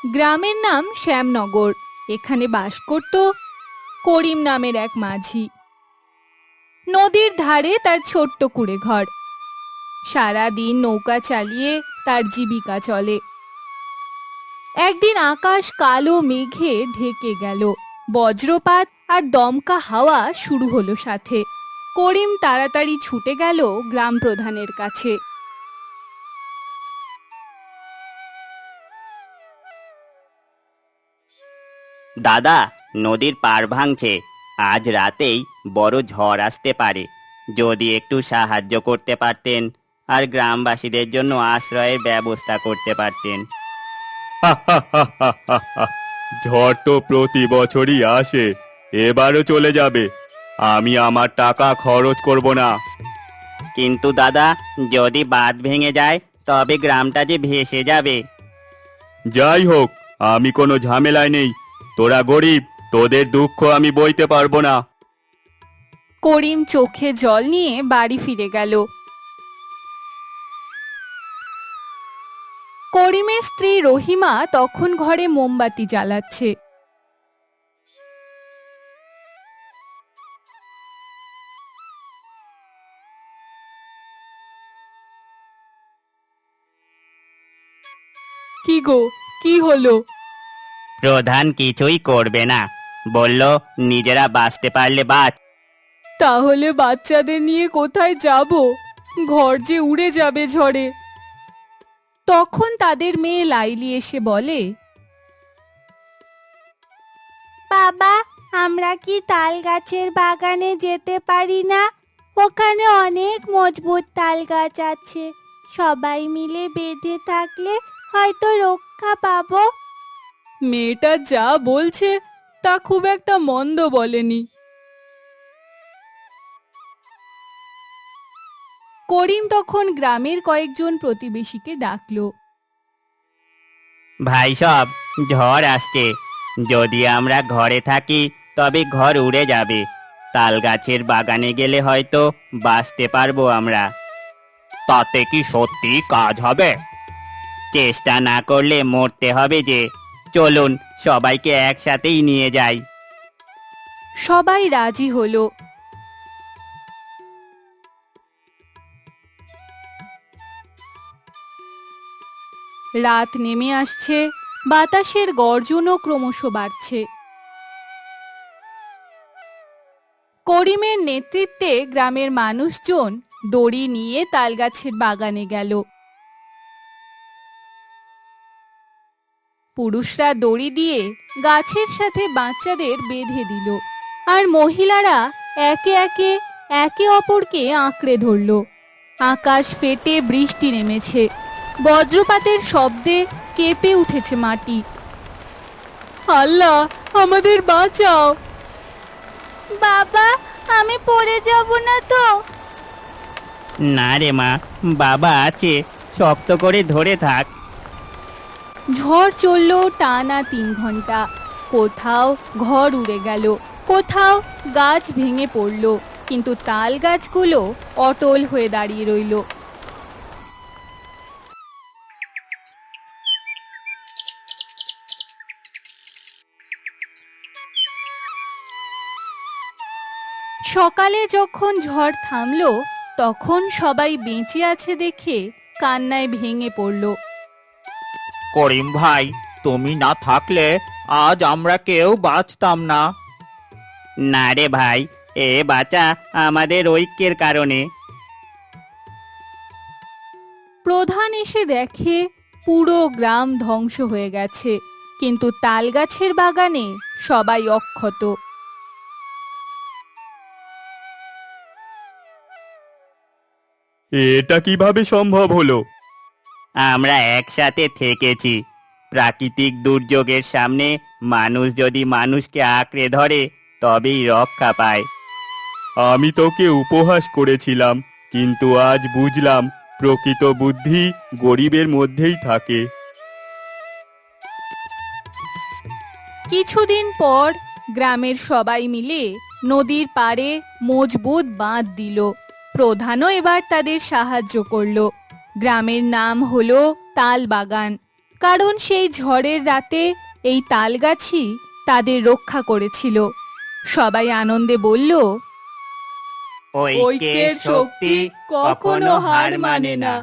গ্রামের নাম শ্যামনগর। এখানে বাস করত করিম নামের এক মাঝি। নদীর ধারে তার ছোট্ট কুঁড়ে ঘর। সারাদিন নৌকা চালিয়ে তার জীবিকা চলে। একদিন আকাশ কালো মেঘে ঢেকে গেল। বজ্রপাত আর দমকা হাওয়া শুরু হলো সাথে। করিম তাড়াতাড়ি ছুটে গেল গ্রাম প্রধানের কাছে। দাদা, নদীর পাড় ভাঙছে। আজ রাতেই বড় ঝড় আসতে পারে। যদি একটু সাহায্য করতে পারতেন আর গ্রামবাসীদের জন্য আশ্রয়ের ব্যবস্থা করতে পারতেন। ঝড় তো প্রতি বছরই আসে, এবারও চলে যাবে। আমি আমার টাকা খরচ করব না। কিন্তু দাদা, যদি বাঁধ ভেঙে যায় তবে গ্রামটা যে ভেসে যাবে। যাই হোক, আমি কোনো ঝামেলায় নেই। তোরা গরিব, তোদের দুঃখ আমি বইতে পারবো না। করিম চোখে জল নিয়ে বাড়ি ফিরে গেল। করিমের স্ত্রী রহিমা তখন ঘরে মোমবাতি জ্বালাচ্ছে। কি গো, কি হলো? প্রধান কিছুই করবে না, বলল নিজেরা বাঁচতে পারলে বাঁচ। তাহলে বাচ্চাদের নিয়ে কোথায় যাব? ঘর যে উড়ে যাবে ঝড়ে। তখন তাদের মেয়ে লাইলি এসে বলে, বাবা, আমরা কি তাল গাছের বাগানে যেতে পারি না? ওখানে অনেক মজবুত তাল গাছ আছে। সবাই মিলে বেঁধে থাকলে হয়তো রক্ষা পাবো। মেয়েটা যা বলছে তা খুব একটা মন্দ বলেনি। করিম তখন গ্রামের কয়েকজন প্রতিবেশীকে ডাকলো। ভাই সব, ঝড় আসছে। যদি আমরা ঘরে থাকি তবে ঘর উড়ে যাবে। তাল গাছের বাগানে গেলে হয়তো বাঁচতে পারবো আমরা। তাতে কি সত্যি কাজ হবে? চেষ্টা না করলে মরতে হবে যে। চলুন সবাইকে একসাথেই নিয়ে যাই। সবাই রাজি হলো। রাত নেমে আসছে, বাতাসের গর্জনও ক্রমশ বাড়ছে। করিমের নেতৃত্বে গ্রামের মানুষজন দড়ি নিয়ে তালগাছের বাগানে গেল। পুরুষরা দড়ি দিয়ে গাছের সাথে বাচ্চাদের বেঁধে দিল, আর মহিলারা একে একে একে অপরকে আঁকড়ে ধরল। আকাশ ফেটে বৃষ্টি নেমেছে। বজ্রপাতের শব্দে কেঁপে উঠেছে মাটি। আল্লাহ, আমাদের বাঁচাও! বাবা, আমি পড়ে যাব না তো? না রে মা, বাবা আছে, শক্ত করে ধরে থাক। ঝড় চলল টানা 3 ঘন্টা। কোথাও ঘর উড়ে গেল, কোথাও গাছ ভেঙে পড়ল, কিন্তু তাল গাছগুলো অটল হয়ে দাঁড়িয়ে রইল। সকালে যখন ঝড় থামলো, তখন সবাই বেঁচে আছে দেখে কান্নায় ভেঙে পড়ল। করিম ভাই, তুমি না থাকলে আজ আমরা কেউ বাঁচতাম না। না রে ভাই, এ বাঁচা আমাদের ঐক্যের কারণে। প্রধান এসে দেখে পুরো গ্রাম ধ্বংস হয়ে গেছে, কিন্তু তালগাছের বাগানে সবাই অক্ষত। এটা কিভাবে সম্ভব হলো? আমরা একসাথে থেকেছি। প্রাকৃতিক দুর্যোগের সামনে মানুষ যদি মানুষকে আঁকড়ে ধরে তবেই রক্ষা পায়। আমি তোকে উপহাস করেছিলাম, কিন্তু আজ বুঝলাম প্রকৃত বুদ্ধি গরিবের মধ্যেই থাকে। কিছুদিন পর গ্রামের সবাই মিলে নদীর পাড়ে মজবুত বাঁধ দিল। প্রধানও এবার তাদের সাহায্য করলো। গ্রামের নাম হলো তালবাগান। কারণ সেই ঝড়ের রাতে এই তালগাছই তাদের রক্ষা করেছিল। সবাই আনন্দে বলল, ঐক্যের শক্তি কখনো হার মানে না।